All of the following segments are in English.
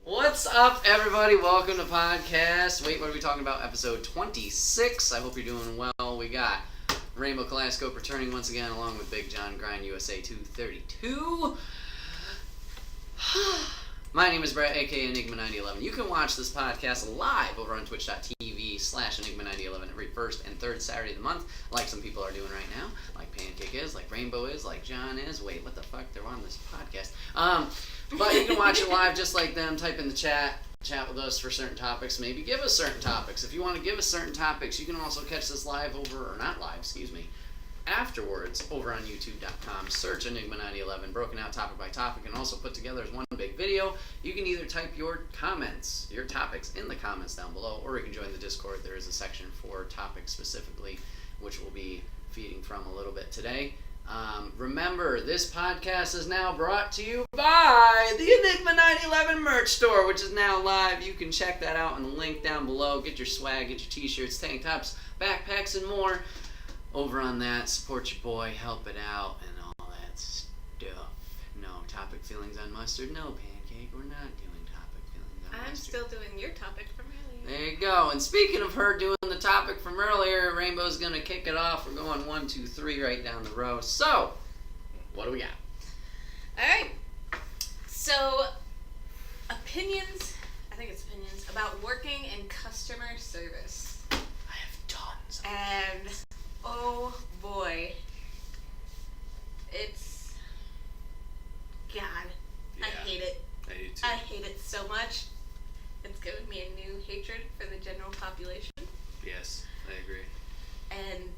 What's up, everybody? Welcome to podcast. Wait, what are we talking about? Episode 26. I hope you're doing well. We got Rainbow Kaleidoscope returning once again, along with Big John Grind USA 232. My name is Brett, aka Enigma9011. You can watch this podcast live over on twitch.tv/Enigma9011 every first and third Saturday of the month, like some people are doing right now, like Pancake is, like Rainbow is, like John is. Wait, what the fuck? They're on this podcast. But you can watch it live just like them. Type in the chat with us for certain topics. Maybe give us certain topics. If you want to give us certain topics, you can also catch this live afterwards over on youtube.com. Search Enigma9011, broken out topic by topic, and also put together as one big video. You can either type your comments, your topics in the comments down below, or you can join the Discord. There is a section for topics specifically, which we'll be feeding from a little bit today. Remember, this podcast is now brought to you by the Enigma9011 merch store, which is now live. You can check that out on the link down below. Get your swag, get your t-shirts, tank tops, backpacks, and more over on that. Support your boy, help it out, and all that stuff. No topic feelings on mustard. No, Pancake, we're not doing topic feelings on mustard. I'm still doing your topic from earlier. There you go. And speaking of her doing the topic from earlier, Rainbow's going to kick it off. We're going 1, 2, 3 right down the row. So, what do we got? Alright. So, I think it's opinions, about working in customer service. I have tons of And, oh boy. It's, God, Yeah. I hate it. I do too. I hate it so much. It's given me a new hatred for the general population. Yes, I agree. And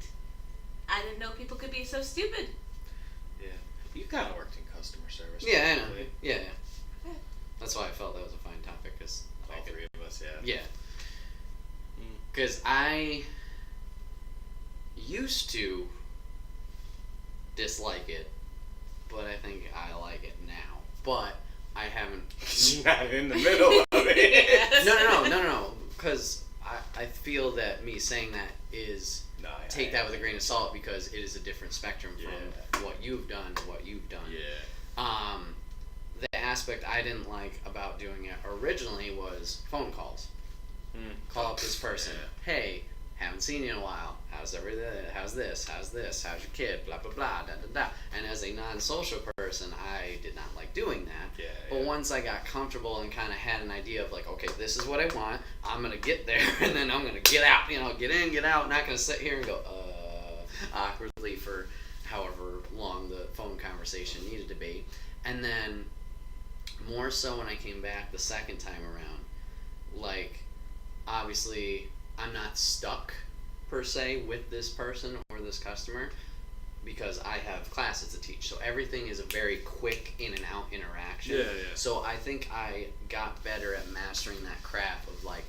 I didn't know people could be so stupid. Yeah. You kind of worked in customer service. Yeah, I know. probably. Yeah. That's why I felt that was a fine topic. Cause All three of us, yeah. Yeah. Because I used to dislike it, but I think I like it now. But I haven't. Not in the middle of it. No. Because I feel that me saying that is take that with a grain of salt, because it is a different spectrum from what you've done to what you've done. Yeah. The aspect I didn't like about doing it originally was phone calls. Call up this person. Yeah. Hey, haven't seen you in a while. How's everything? How's this? How's your kid? Blah, blah, blah, da, da, da. And as a non-social person, I did not like doing that. Yeah, but once I got comfortable and kind of had an idea of like, okay, this is what I want. I'm going to get there, and then I'm going to get out. Get in, get out. Not going to sit here and go, awkwardly for however long the phone conversation needed to be. And then more so when I came back the second time around, like, obviously I'm not stuck per se with this person or this customer, because I have classes to teach, so everything is a very quick in and out interaction. Yeah. So I think I got better at mastering that craft of like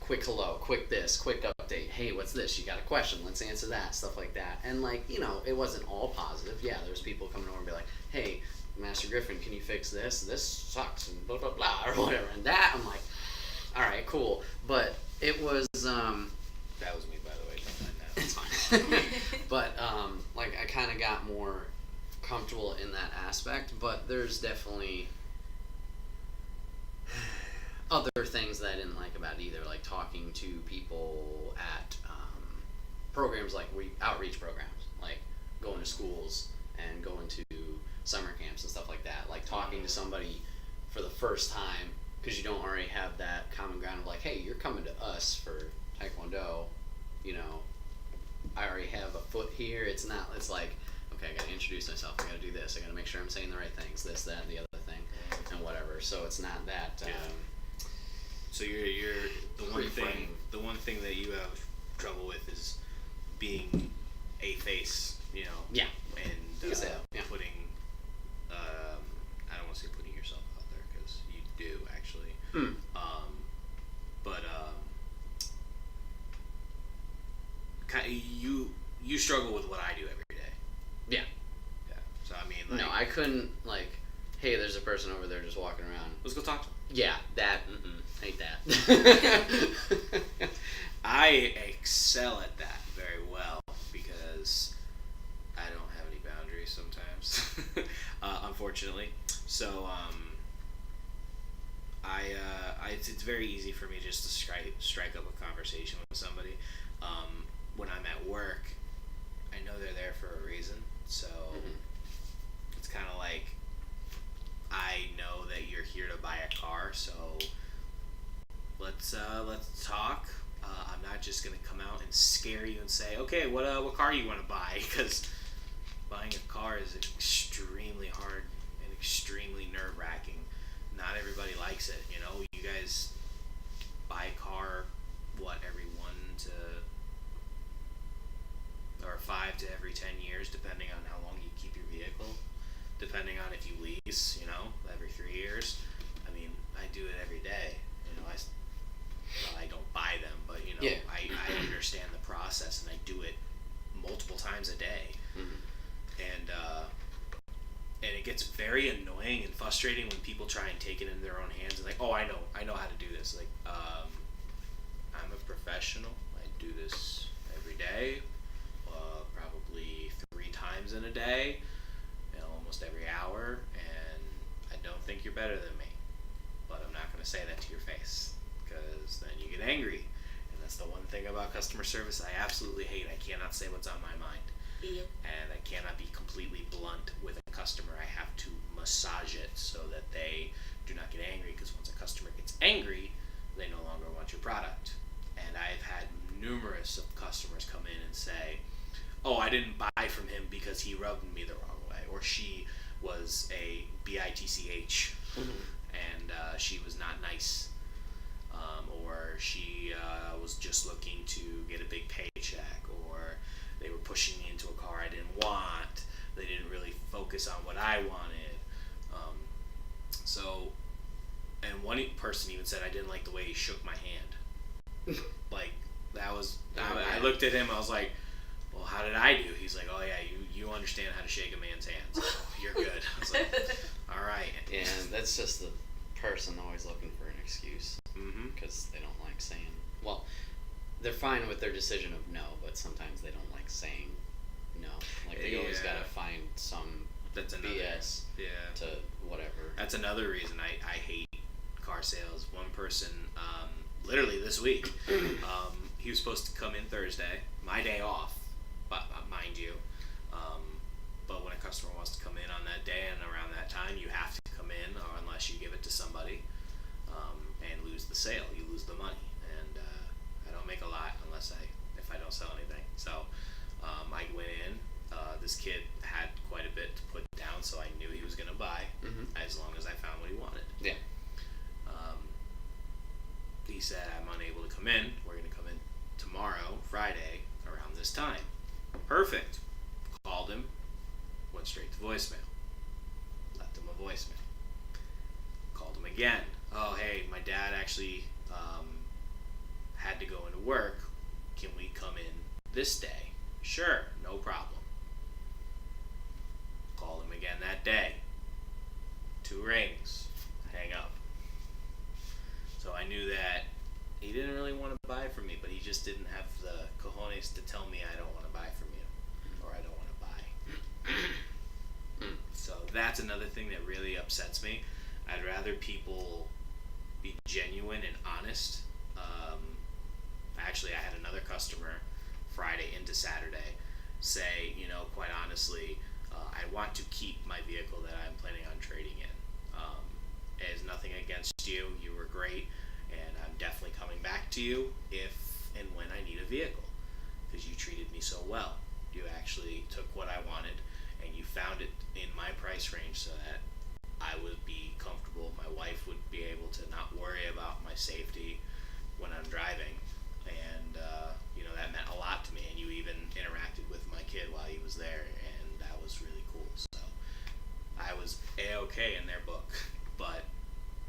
quick hello, quick this, quick update, hey, what's this, you got a question, let's answer that, stuff like that. And like, it wasn't all positive. Yeah, there's people coming over and be like, hey, Master Griffin, can you fix this? This sucks, and blah blah blah, or whatever. And that, I'm like, all right, cool. But it was That was me, by the way. Don't mind that. it's fine. But like, I kind of got more comfortable in that aspect. But there's definitely other things that I didn't like about it either, like talking to people at programs like outreach programs, like going to schools and going to summer camps and stuff like that. Like talking to somebody for the first time, because you don't already have that common ground of like, hey, you're coming to us for Taekwondo, I already have a foot here. It's like, okay, I gotta introduce myself, I gotta do this, I gotta make sure I'm saying the right things, this, that, and the other thing, and whatever. So it's not that So you're Reframe. the one thing that you have trouble with is being a face, Yeah. and You can say that, yeah. putting I don't want to say putting yourself out there, because you do actually. But you struggle with what I do every day. Yeah. Yeah. So I mean, like, No, I couldn't, like, hey, there's a person over there just walking around. let's go talk to them. Yeah, that, hate that. I excel at that very well, because I don't have any boundaries sometimes, unfortunately. So It's very easy for me just to strike up a conversation with somebody. When I'm at work, I know they're there for a reason, so it's kind of like I know that you're here to buy a car, so let's talk. I'm not just gonna come out and scare you and say, okay, what car you want to buy? Because buying a car is extremely hard and extremely nerve-wracking. Not everybody likes it, you know. You guys buy a car, every 5 to every 10 years, depending on how long you keep your vehicle, depending on if you lease, you know, every 3 years. I mean, I do it every day. You know, I don't buy them, but you know, Yeah. I understand the process and I do it multiple times a day. And it gets very annoying and frustrating when people try and take it into their own hands and like, oh, I know how to do this. Like, I'm a professional. I do this every day, probably 3 times in a day, almost every hour, and I don't think you're better than me. But I'm not going to say that to your face, because then you get angry. And that's the one thing about customer service I absolutely hate. I cannot say what's on my mind. Yeah. And I cannot be completely blunt with a customer. I have to massage it so that they do not get angry, because once a customer gets angry, they no longer want your product. And I've had numerous of customers come in and say, oh, I didn't buy from him because he rubbed me the wrong way, or she was a bitch, and she was not nice, or she was just looking to get a big paycheck, or they were pushing me into a car I didn't want. They didn't really focus on what I wanted. And one person even said I didn't like the way he shook my hand. Like, that was, I looked at him, I was like, well, how did I do? He's like, oh yeah, you understand how to shake a man's hand, so you're good. I was like, all right. And that's just the person always looking for an excuse, because they don't like saying, well, they're fine with their decision of no, but sometimes they don't like saying no. Like, they always gotta find some That's another, BS to whatever. That's another reason I hate car sales. One person, literally this week, he was supposed to come in Thursday, my day off, but mind you. But when a customer wants to come in on that day and around that time, you have to come in, or unless you give it to somebody, and lose the sale, you lose the money. And I don't make a lot if I don't sell anything. So I went in. This kid had quite a bit to put down, so I knew he was going to buy, as long as I found what he wanted. Yeah. He said, I'm unable to come in. We're going to come in tomorrow, Friday, around this time. Perfect. Called him, went straight to voicemail. Left him a voicemail. Called him again. Oh, hey, my dad actually had to go into work. Can we come in this day? Sure, no problem. Called him again that day. 2 rings. Hang up. So I knew that he didn't really want to buy from me, but he just didn't have the cojones to tell me I don't want to buy from you, or I don't want to buy. So that's another thing that really upsets me. I'd rather people be genuine and honest. Actually, I had another customer Friday into Saturday say, quite honestly, I want to keep my vehicle that I'm planning on trading in. It has nothing against you. You were great, and I'm definitely coming back to you if and when I need a vehicle, because you treated me so well. You actually took what I wanted, and you found it in my price range so that I would be comfortable. My wife would be able to not worry about my safety when I'm driving, and that meant a lot to me. And you even interacted with my kid while he was there, and that was really cool. So I was A-okay in their book, but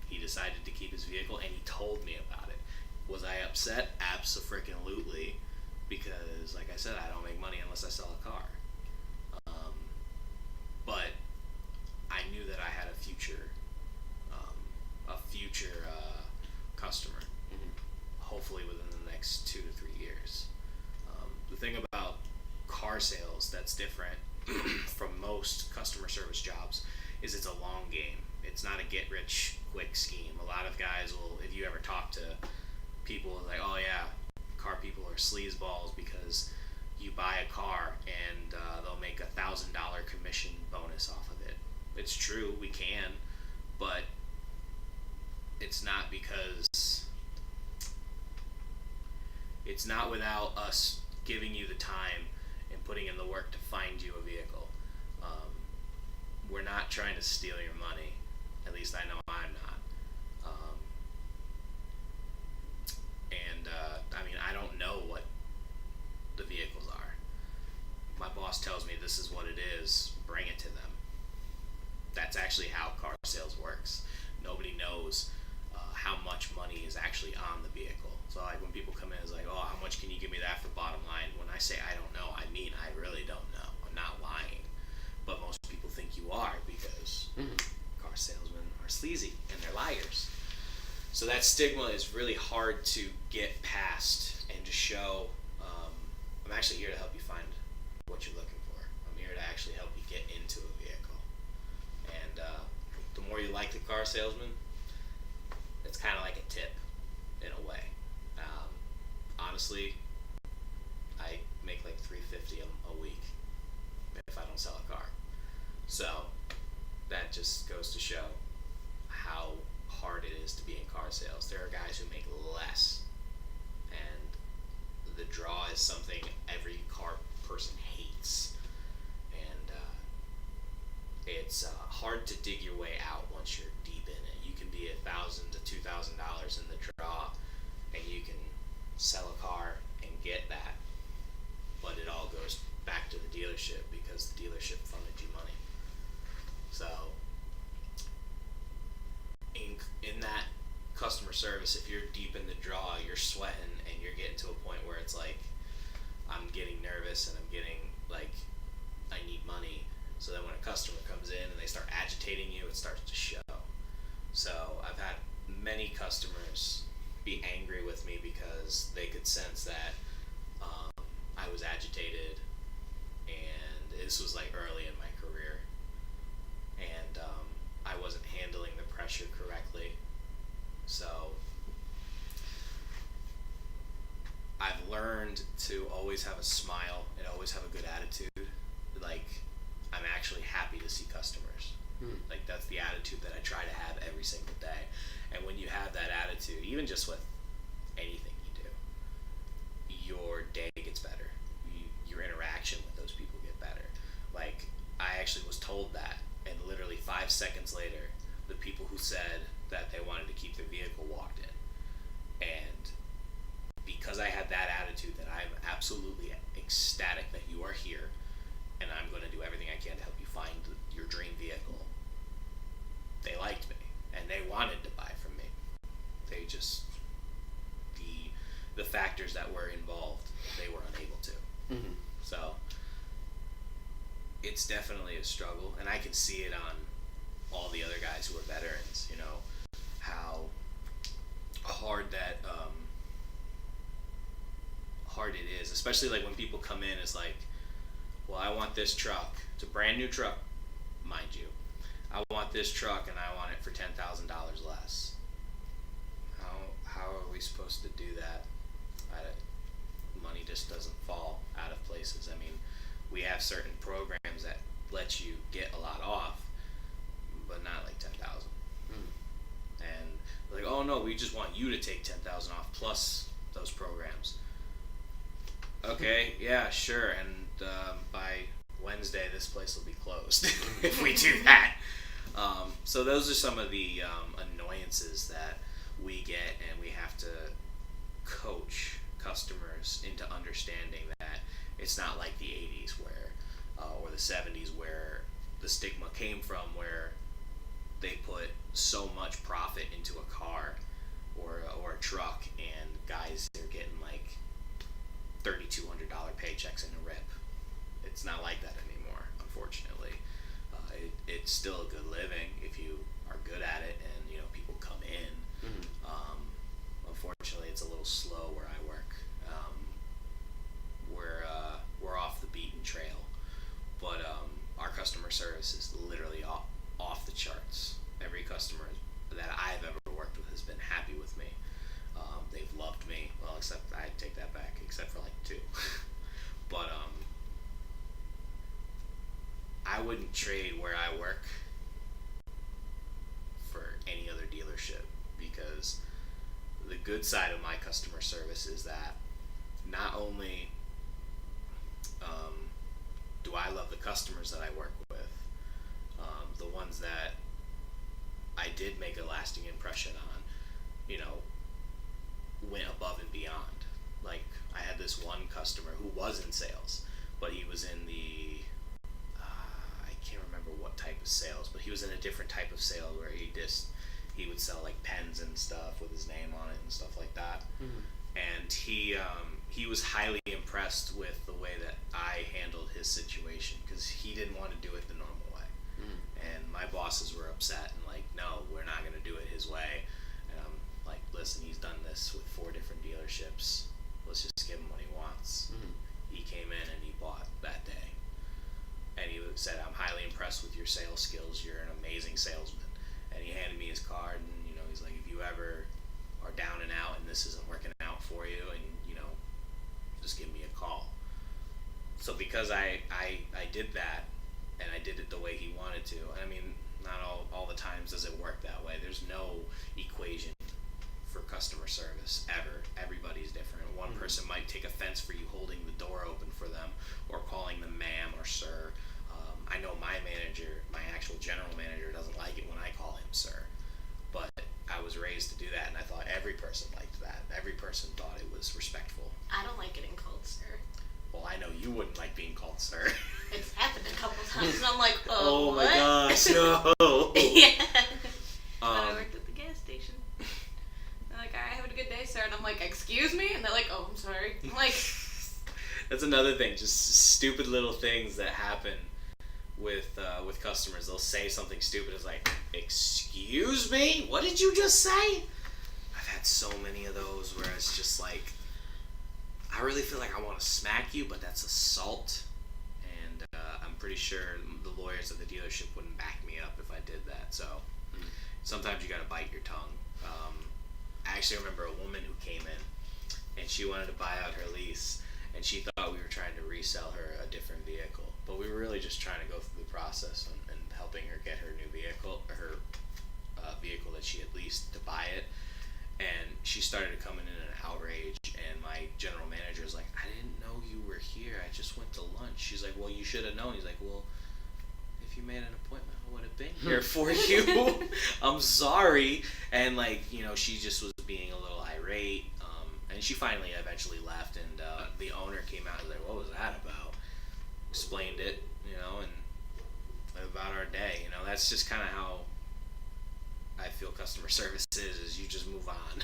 he decided to keep his vehicle, and he told me about it. Was I upset? Abso-freaking-lutely, because, like I said, I don't make money unless I sell a car. But I knew that I had a future customer, hopefully within the next 2 to 3 years. The thing about car sales that's different from most customer service jobs is it's a long game. It's not a get rich quick scheme. A lot of guys will, if you ever talk to people, like, oh yeah, car people are sleazeballs because you buy a car and they'll make $1,000 commission bonus off of it. It's true, we can, but it's not because it's not without us giving you the time and putting in the work to find you a vehicle. We're not trying to steal your money. At least I know I'm not. I mean, I don't know what the vehicles are. My boss tells me this is what it is. Bring it to them. That's actually how car sales works. Nobody knows how much money is actually on the vehicle. So like when people come in, it's like, oh, how much can you give me that for bottom line? When I say I don't know, I mean I really don't know. I'm not lying. But most people think you are because car salesmen are sleazy and they're liars. So that stigma is really hard to get past and to show. I'm actually here to help you find what you're looking for. I'm here to actually help you get into a vehicle. And the more you like the car salesman, it's kind of like a tip in a way. Honestly, I make like $350 a week if I don't sell a car. So that just goes to show how hard it is to be in car sales. There are guys who make less, and the draw is something every car person hates, and it's hard to dig your way out once you're deep in it. You can be $1,000 to $2,000 in the draw, and you can sell a car and get that, but it all goes back to the dealership because the dealership funded you money. So in that customer service, if you're deep in the draw, you're sweating and you're getting to a point where it's like, I'm getting nervous and I'm getting like, I need money. So then when a customer comes in and they start agitating you, it starts to show. So I've had many customers be angry with me because they could sense that I was agitated, and this was like early in my career, and I wasn't handling the pressure correctly. So I've learned to always have a smile and always have a good attitude. Like, I'm actually happy to see customers. Like, that's the attitude that I try to have every single day. And when you have that attitude, even just with anything you do, your day gets better. Your interaction with those people get better. Like, I actually was told that, and literally 5 seconds later, the people who said that they wanted to keep their vehicle walked in. And because I had that attitude that I'm absolutely ecstatic that you are here, and I'm going to do everything I can to help you find your dream vehicle, they liked me, and they wanted to buy from me. They just, the factors that were involved, they were unable to. So it's definitely a struggle, and I can see it on all the other guys who are veterans, you know, how hard that hard it is, especially like when people come in, it's like, well, I want this truck. It's a brand new truck, mind you. I want this truck and I want it for $10,000 less. How are we supposed to do that? Money just doesn't fall out of places. I mean, we have certain programs that let you get a lot off, but not like 10,000. And like, oh no, we just want you to take 10,000 off plus those programs. Okay, yeah, sure. And by Wednesday, this place will be closed if we do that. So those are some of the annoyances that we get, and we have to coach customers into understanding that it's not like the 80s where, or the 70s where the stigma came from, where they put so much profit into a car or a truck, and guys are getting like $3,200 paychecks in a rip. It's not like that anymore, unfortunately. It's still a good living if you are good at it, and you know people come in. Unfortunately, it's a little slow where I work. We're off the beaten trail, but our customer service is literally off wouldn't trade where I work for any other dealership, because the good side of my customer service is that not only do I love the customers that I work with, the ones that I did make a lasting impression on, you know, went above and beyond. Like, I had this one customer who was in sales, but he was in the I can't remember what type of sales, but he was in a different type of sale where he would sell like pens and stuff with his name on it and stuff like that. And he was highly impressed with the way that I handled his situation, because he didn't want to do it the normal way. And my bosses were upset and like, no, we're not going to do it his way. And I'm like, listen, he's done this with 4 different dealerships. Let's just give him what he wants. He came in and he bought that day. And he said, I'm highly impressed with your sales skills. You're an amazing salesman. And he handed me his card, and, you know, he's like, if you ever are down and out and this isn't working out for you, and, you know, just give me a call. So because I did that, and I did it the way he wanted to, I mean, not all the times does it work that way. There's no equation for customer service ever. Everybody's different. One person might take offense for you holding the door open for them or calling them ma'am or sir. I know my manager, my actual general manager, doesn't like it when I call him sir, but I was raised to do that, and I thought every person liked that. Every person thought it was respectful. I don't like getting called sir. Well, I know you wouldn't like being called sir. It's happened a couple times, and I'm like, Oh what? my gosh, no. Yeah. When I worked at the gas station. They're like, alright, have a good day, sir. And I'm like, excuse me? And they're like, oh, I'm sorry. I'm like, That's another thing, just stupid little things that happen with customers. They'll say something stupid. It's like, excuse me? What did you just say? I've had so many of those where it's just like, I really feel like I want to smack you, but that's assault. And I'm pretty sure the lawyers at the dealership wouldn't back me up if I did that. So sometimes you got to bite your tongue. I actually remember a woman who came in, and she wanted to buy out her lease, and she thought we were trying to resell her a different vehicle, but we were really just trying to go through the process and helping her get her new vehicle, her vehicle that she had leased, to buy it. And she started coming in an outrage, and my general manager was like, I didn't know you were here. I just went to lunch. She's like, well, you should have known. He's like, well, if you made an appointment, I would have been here for you. I'm sorry. And, like, you know, she just was being a little irate. And she finally eventually left, and the owner came out and was like, what was that about? Explained it, you know, and about our day. You know, that's just kind of how I feel customer service is you just move on.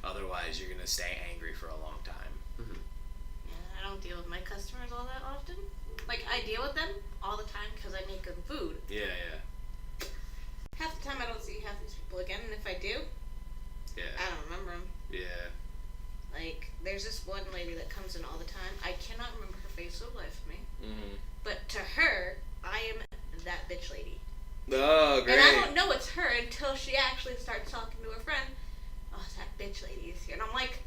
Otherwise, you're going to stay angry for a long time. yeah, I don't deal with my customers all that often. Like, I deal with them all the time because I make good food. Yeah. Half the time I don't see half these people again, and if I do, Yeah. I don't remember them. Yeah. Like, there's this one lady that comes in all the time. I cannot remember her face for the life of me. But to her, I am that bitch lady. Oh, great. And I don't know it's her until she actually starts talking to her friend. Oh, that bitch lady is here. And I'm like,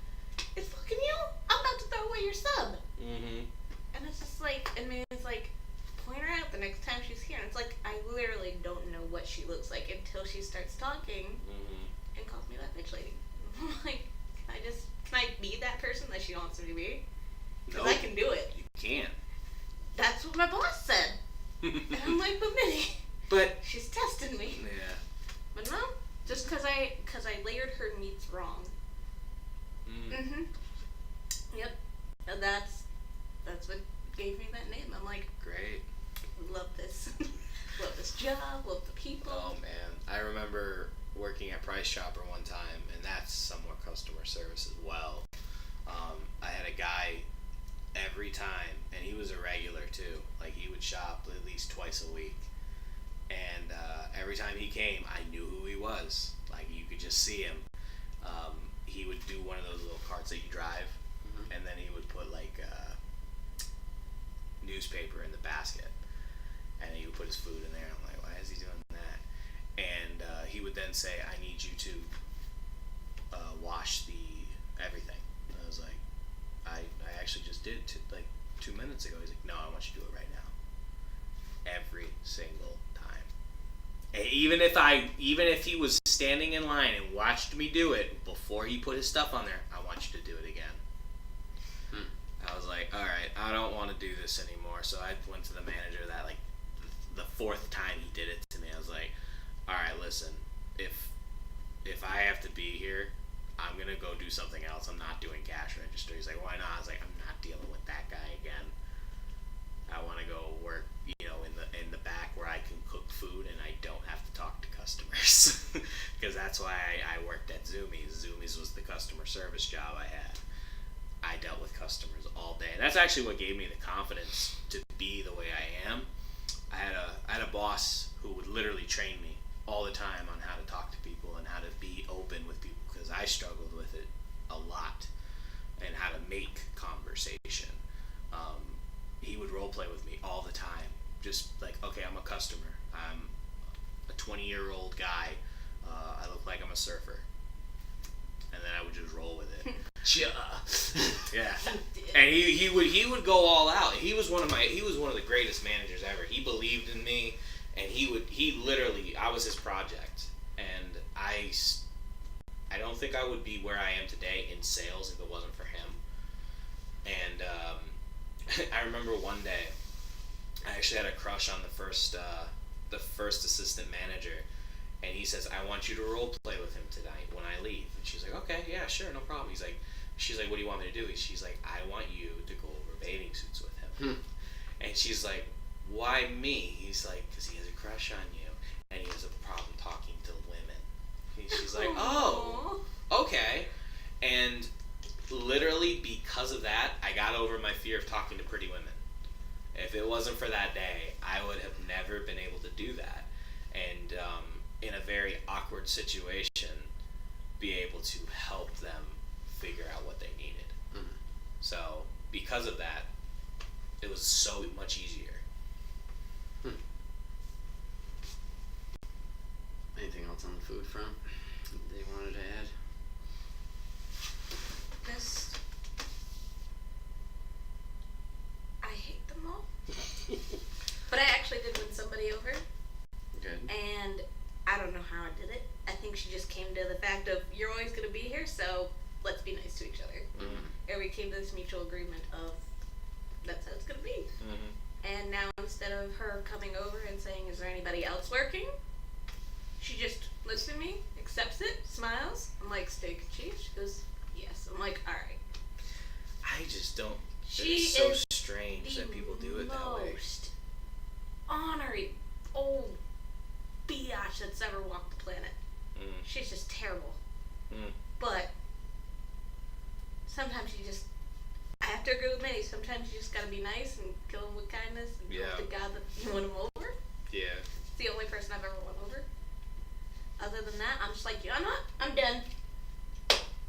it's fucking you? I'm about to throw away your sub. And it's just like, I mean, it's like, point her out the next time she's here. And it's like, I literally don't know what she looks like until she starts talking and calls me that bitch lady. I'm like, can I be that person that she wants me to be? Because I can do it. You can't. That's what my boss said. And I'm like, but Minnie, But she's testing me. yeah. But no, just because I layered her meats wrong. Yep. And that's what gave me that name. I'm like, Great. love this. Love this job, love the people. Oh man, I remember working at Price Chopper one time, and that's somewhat customer service as well. I had a guy every time, and he was a regular too. Like, he would shop at least twice a week, and every time he came, I knew who he was. Like, you could just see him. He would do one of those little carts that you drive, and then he would put like newspaper in the basket, and he would put his food in there. I'm like, why is he doing that? And he would then say, I need you to wash the everything. And I was like, I actually just did it like 2 minutes ago. He's like, no, I want you to do it right now. Every every single time. And even if he was standing in line and watched me do it before he put his stuff on there, I want you to do it again. I was like, all right, I don't want to do this anymore. So I went to the manager that like the fourth time he did it to me. I was like, all right, listen, if I have to be here, I'm gonna go do something else. I'm not doing cash register. He's like, why not? I was like, I'm not dealing with that guy again. I want to go work, in the back where I can cook food and I don't have to talk to customers. Because that's why I worked at Zoomies. Zoomies was the customer service job I had. I dealt with customers all day. And that's actually what gave me the confidence to be the way I am. I had a boss who would literally train me all the time on how to talk to people and how to be open with people, because I struggled with it a lot, and how to make conversation. He would role play with me all the time. Just like, okay, I'm a customer. I'm a 20-year-old guy. I look like I'm a surfer. And then I would just roll with it. Yeah. And he would go all out. He was one of the greatest managers ever. He believed in me, and he literally, I was his project. And I don't think I would be where I am today in sales if it wasn't for him. And I remember one day, I actually had a crush on the first assistant manager, and he says, I want you to role play with him tonight when I leave. And she's like, okay, yeah, sure, no problem. She's like, what do you want me to do? She's like, I want you to go over bathing suits with him. And she's like, why me? He's like, because he has a crush on you, and he has a problem talking to women. And she's like, oh, okay. And literally because of that, I got over my fear of talking to pretty women. If it wasn't for that day, I would have never been able to do that. And in a very awkward situation, be able to help them figure out what they needed. Mm-hmm. So because of that, it was so much easier. Anything else on the food front they wanted to add? I hate them all. But I actually did win somebody over. Good. And I don't know how I did it. I think she just came to the fact of, you're always going to be here, so let's be nice to each other. Mm-hmm. And we came to this mutual agreement of, that's how it's going to be. Mm-hmm. And now instead of her coming over and saying, is there anybody else working? She just looks at me, accepts it, smiles. I'm like, steak and cheese? She goes, yes. I'm like, alright. I just don't. It's so strange that people do it that way. Most ornery old biatch that's ever walked the planet. She's just terrible. But sometimes I have to agree with Minnie, sometimes you just gotta be nice and kill them with kindness and hope to God that you win them over. Yeah. It's the only person I've ever won over. Other than that, I'm just like, you know what? I'm done.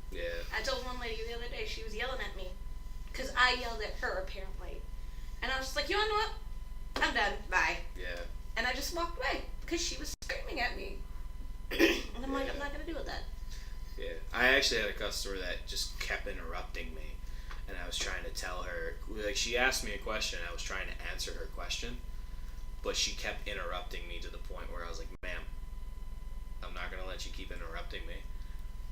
Yeah. I told one lady the other day, she was yelling at me. Because I yelled at her, apparently. And I was just like, you know what? I'm done. Bye. Yeah. And I just walked away. Because she was screaming at me. And I'm like, I'm not going to deal with that. Yeah. I actually had a customer that just kept interrupting me. And I was trying to tell her, like, she asked me a question, and I was trying to answer her question. But she kept interrupting me to the point where I was like, ma'am, I'm not going to let you keep interrupting me.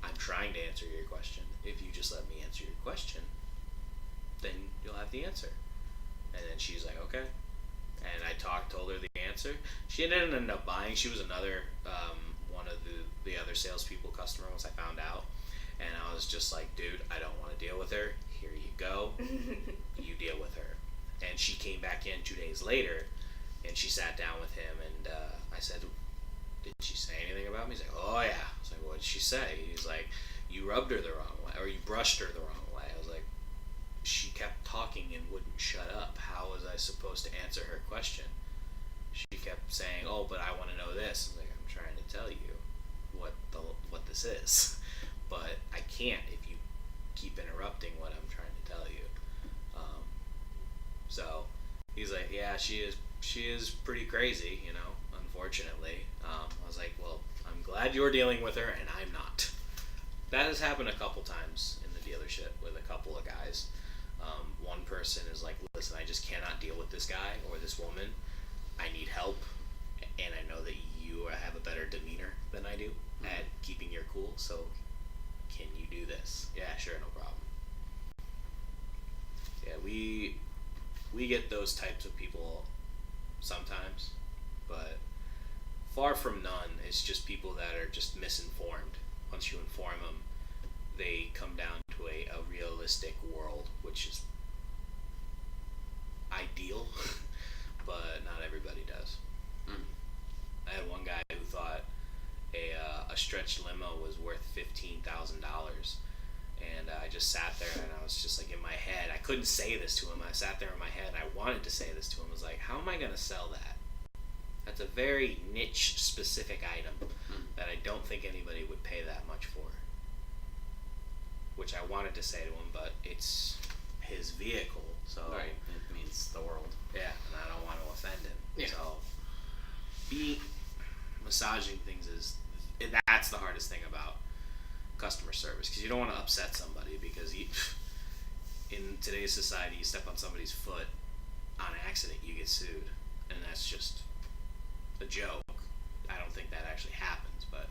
I'm trying to answer your question. If you just let me answer your question, then you'll have the answer. And then she's like, okay. And I told her the answer. She didn't end up buying. She was another one of the other salespeople customer once I found out. And I was just like, dude, I don't want to deal with her. Here you go. You deal with her. And she came back in 2 days later, and she sat down with him, and I said, did she say anything about me? He's like, oh yeah. I was like, what did she say? He's like, you rubbed her the wrong way, or you brushed her the wrong way. I was like, she kept talking and wouldn't shut up. How was I supposed to answer her question? She kept saying, oh, but I want to know this. I was like, I'm trying to tell you what this is. But I can't if you keep interrupting what I'm trying to tell you. So he's like, yeah, she is pretty crazy, unfortunately. I was like, well, I'm glad you're dealing with her and I'm not. That has happened a couple times in the dealership with a couple of guys. One person is like, listen, I just cannot deal with this guy or this woman. I need help, and I know that you have a better demeanor than I do at keeping your cool, so can you do this? Yeah, sure, no problem. Yeah, we get those types of people sometimes, but far from none. It's just people that are just misinformed. Once you inform them, they come down to a realistic world, which is ideal, but not everybody does. I had one guy who thought a stretch limo was worth $15,000, and I just sat there and I was just like in my head. I couldn't say this to him. I sat there in my head. I wanted to say this to him. I was like, how am I going to sell that? That's a very niche, specific item that I don't think anybody would pay that much for. Which I wanted to say to him, but it's his vehicle, so Right. It means the world. yeah, and I don't want to offend him. Yeah. So, massaging things that's the hardest thing about customer service, because you don't want to upset somebody, because in today's society, you step on somebody's foot on accident, you get sued, and that's just a joke. I don't think that actually happens, but